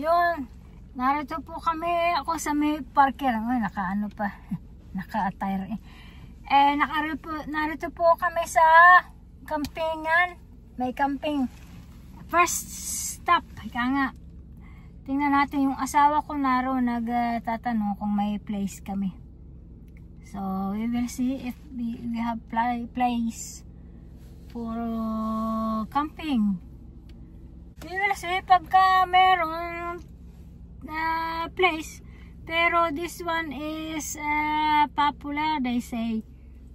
Yun, narito po kami, ako sa may parker. Ay, naka-ano pa, naka-attire eh. Narito po kami sa campingan. May camping. First stop, ika nga. Tingnan natin yung asawa ko naroon nagtatanong kung may place kami. So, we will see if we have place for camping. We will see pagka meron place. Pero this one is popular, they say.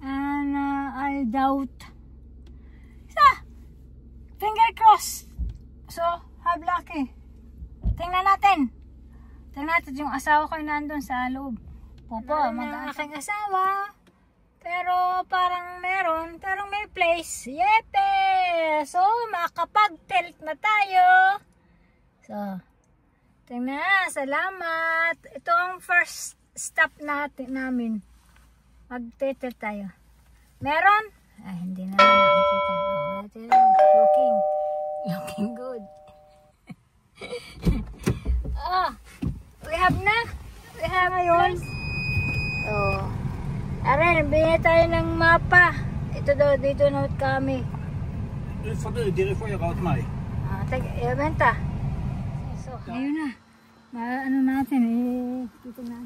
And I doubt. So, finger crossed. So, have lucky. Tingnan natin. Tingnan natin yung asawa ko nandun sa loob. Popo, ang aking asawa. Pero parang meron. Pero may place. Yepe! So, makapag-tilt na tayo. So, tingnan. Salamat. Ito ang first stop namin. Mag-tilt tayo. Meron? Ay, hindi na nakikita. Oh, looking good. We have ngayon. Aray, nabili tayo ng mapa. Ito daw, dito na kami. Nu får du dirigera åt mig. Vänta. So, ayun na. Ano natin dito na.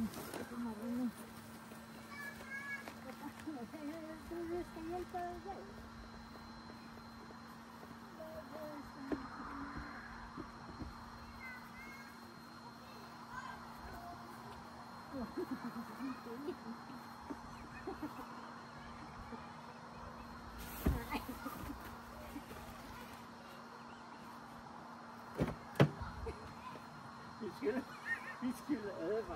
Vi skulle öva.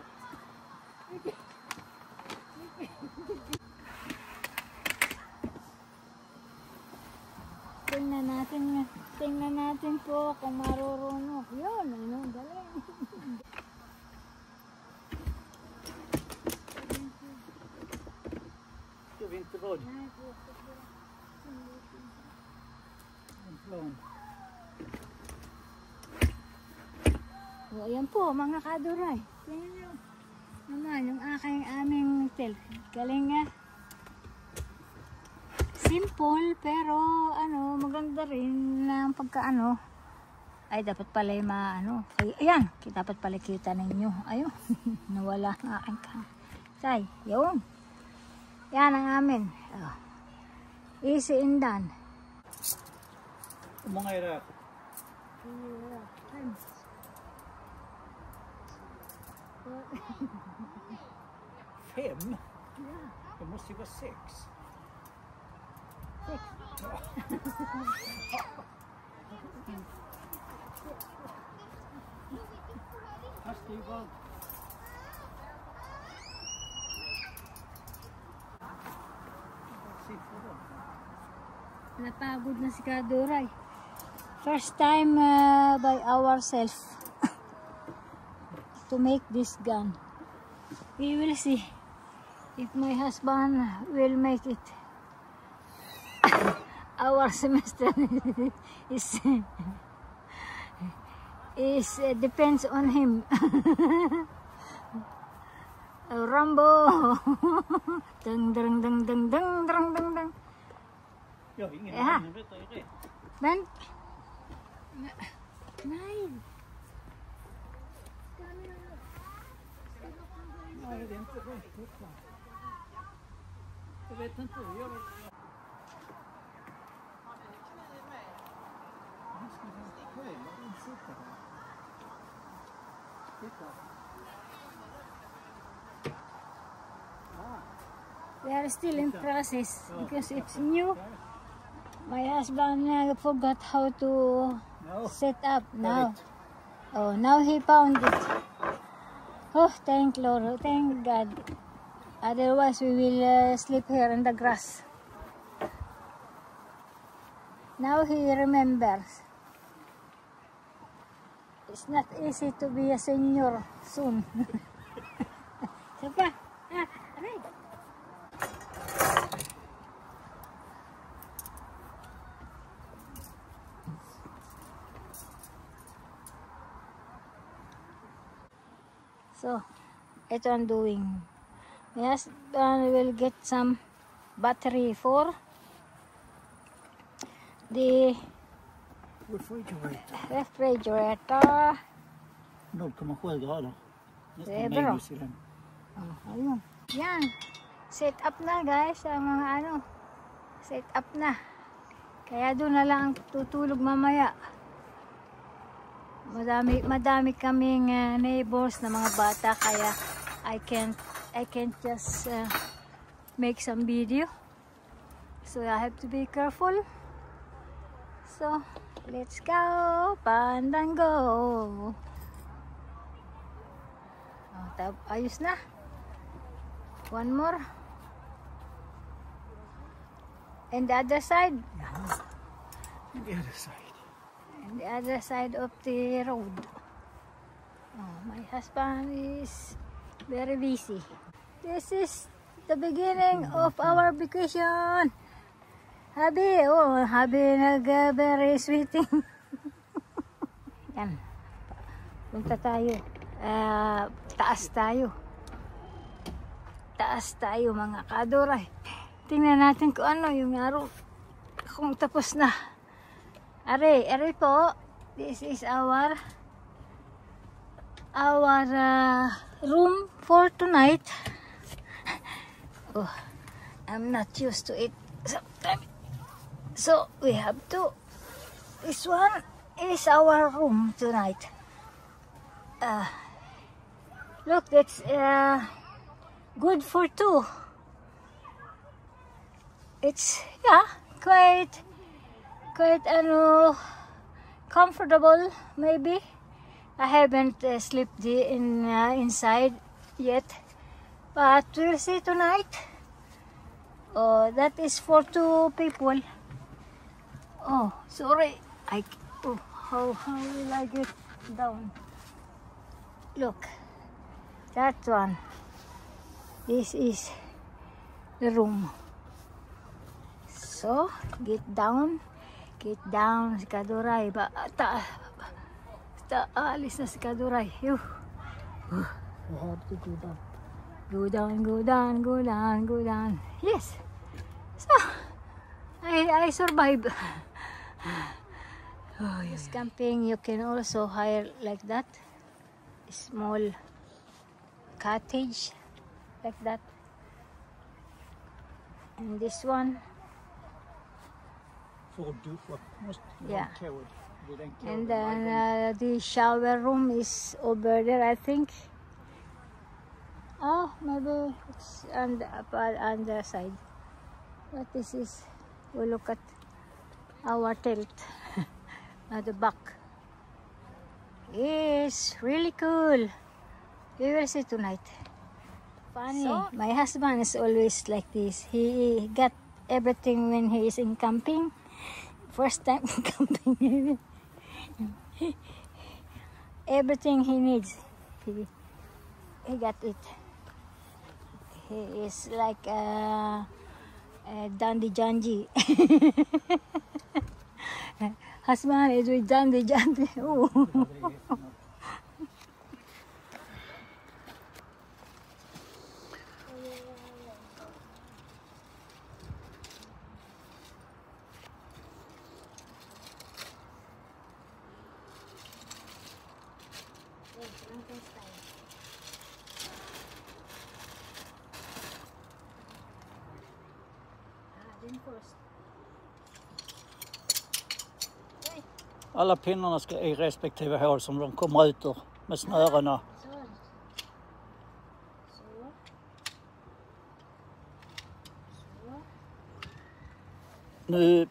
Tingnan natin po kung marurunong. Yun, ano, galing. Ska vi inte vara? En plan. O, ayan po, mga kaduray. Tingnan nyo naman, yung aming tilt. Galing nga. Simple, pero ano, maganda rin na pagka-ano. Ay, dapat pala yung ayan, dapat pala kita ninyo. Ayun, nawala ang aking say, yun. Yan ang amin. Oh. Easy and done. Hur många är det? 5? Det måste ju vara 6. 6. Fast det är ju bara... Napagod na si Kaduray. First time by ourselves to make this gun. We will see if my husband will make it. Our semester is depends on him. Rambo. Dang dang dang dang dang dang dang dang. Jag har ingen aning, vet du det? Men nej. Nej, det är inte rätt fortfarande. Jag vet inte hur jag vill. We are still in process because it's new. My husband forgot how to set up now. Oh, now he found it. Oh, thank Lord, thank God. Otherwise, we will sleep here in the grass. Now he remembers. It's not easy to be a senior soon. Siapa? Aray. So, ito ang doing. Yes, we'll get some battery for the refrigerator. 0,7 grader. Nästan Det är bra. minus i den. Ayun. Yan. Set up na guys ang mga ano. Set up na. Kaya doon na lang tutulog mamaya. Madami kaming neighbors na mga bata kaya I can't just make some video. So I have to be careful. So let's go, Pandango. Ayos na. One more. And the other side. And the other side. And the other side of the road. Oh, my husband is very busy. This is the beginning of our vacation. Habi, very sweeting. Yan. Punta tayo. Taas tayo mga kadoray. Tingnan natin kung ano yung araw. Kung tapos na. Are po. This is our room for tonight. Oh, I'm not used to it sometimes. So we have to. This one is our room tonight. Look, that's good for two. It's quite comfortable maybe. I haven't slept inside yet, but we'll see tonight. Oh, that is for two people. Oh, sorry. How will I get down? Look, that one. This is the room. So, get down si Kaduray. Alis na si Kaduray. We have to go down. Go down. Yes. So, I survived. Oh, yes. Camping, you can also hire like that. Small cottage like that. And this one. Yeah. And then the shower room is over there, I think. Oh, maybe it's on the side. But this is, we look at our tent at the back. It's really cool. We will see tonight. Funny. So, my husband is always like this. He got everything when he is in camping. First time in camping. Everything he needs, he got it. He is like a dandy janji. Husband is with dandy janji. Alla pinnarna ska i respektive hål som de kommer ut ur med snörena. Nu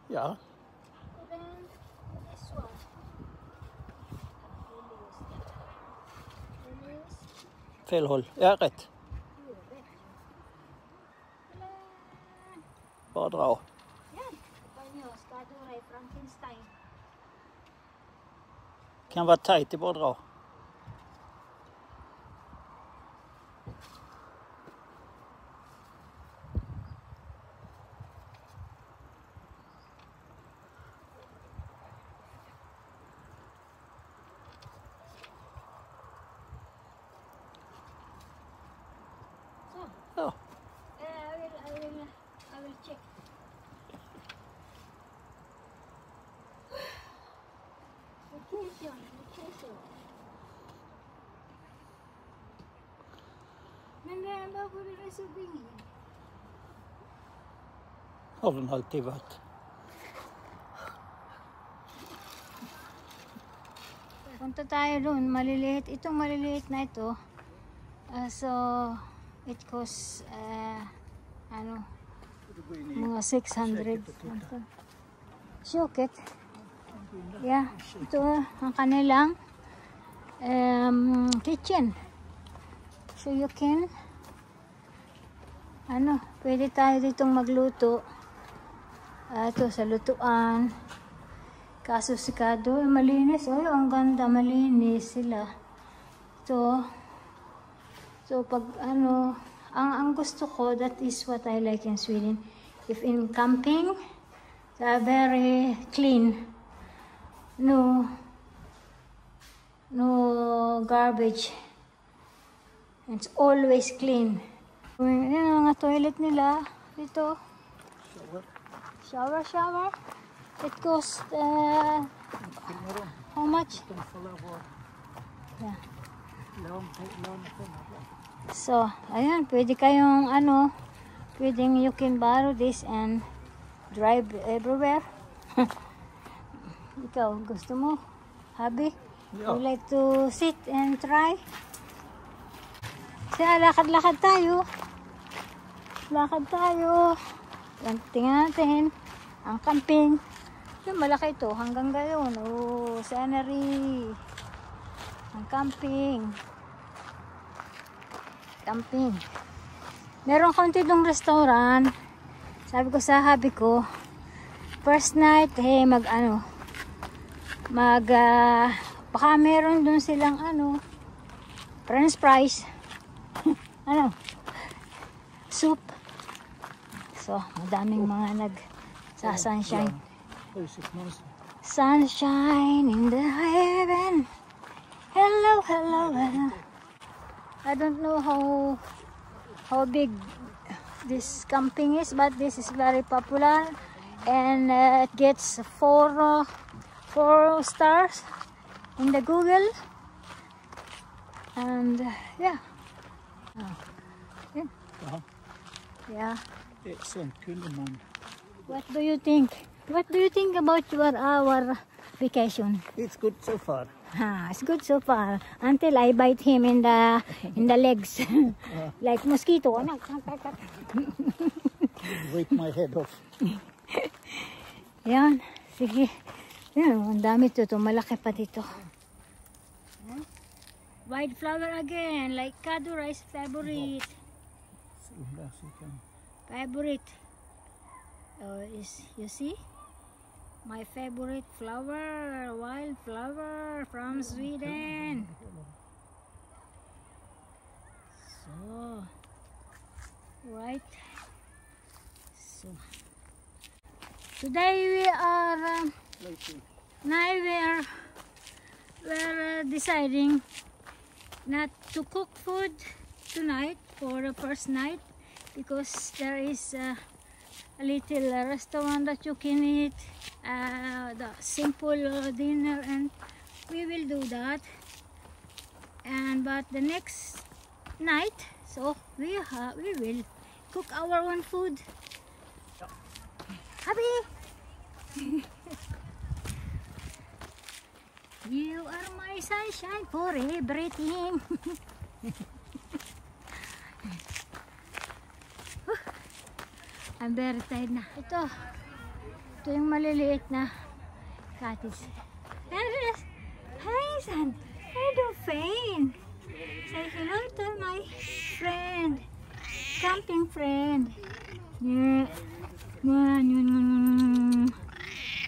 ja. Fel håll. Ja, rätt. Bara dra. Kan vara tajt, det är bara att dra. Ja. I will check. Vacation. Men vad borde det så bli? Har den alltid varit. Punta tayo doon, maliliit. Itong maliliit na ito. So, it costs, mga 600. Shoket. Yeah, ito ang kanilang kitchen. So you can, pwede tayo ditong magluto. Ito sa lutuan. Kaso sikado, malinis. Oh, ang ganda, malinis sila. Ito. So pag ang gusto ko, that is what I like in Sweden. If in camping, they are very clean. No garbage. It's always clean. Yan ang mga toilet nila dito. Shower. It costs how much? Yeah. So, ayan, pwede kayong pwedeng you can borrow this and drive everywhere. Ikaw, gusto mo? Hobby? Yeah. You like to sit and try? Kaya lakad-lakad tayo. Tingnan natin ang camping. Yung malaki ito, hanggang gayon. Oh, scenery. Ang camping. Meron konti dong restaurant. Sabi ko sa hubby ko, first night, baka meron dun silang french fries. Soup. So, madaming mga sa sunshine. Sunshine in the heaven. Hello. I don't know how big this camping is, but this is very popular, and it gets 4 stars in the Google. And yeah. Yeah. Excellent, Kulleman. What do you think? What do you think about our vacation? It's good so far. It's good so far until I bite him in the legs like mosquito. Rip my head off. Yan, sige. Yan, ang dami ito. Malaki pa dito. White flower again, like Kado rice favorite. Favorite. You see? My favorite flower, wild flower from Sweden. So, right. So, today we are we're deciding not to cook food tonight for the first night, because there is a little restaurant that you can eat the simple dinner, and we will do that. But the next night, so we will cook our own food. Happy. You are my sunshine for everything. I'm very tired na. Ito yung maliliit na cottage. Hi, son. I don't faint. Say hello to my friend. Camping friend. Yeah.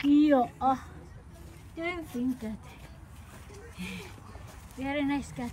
Yeah. Don't think that. Very nice cat.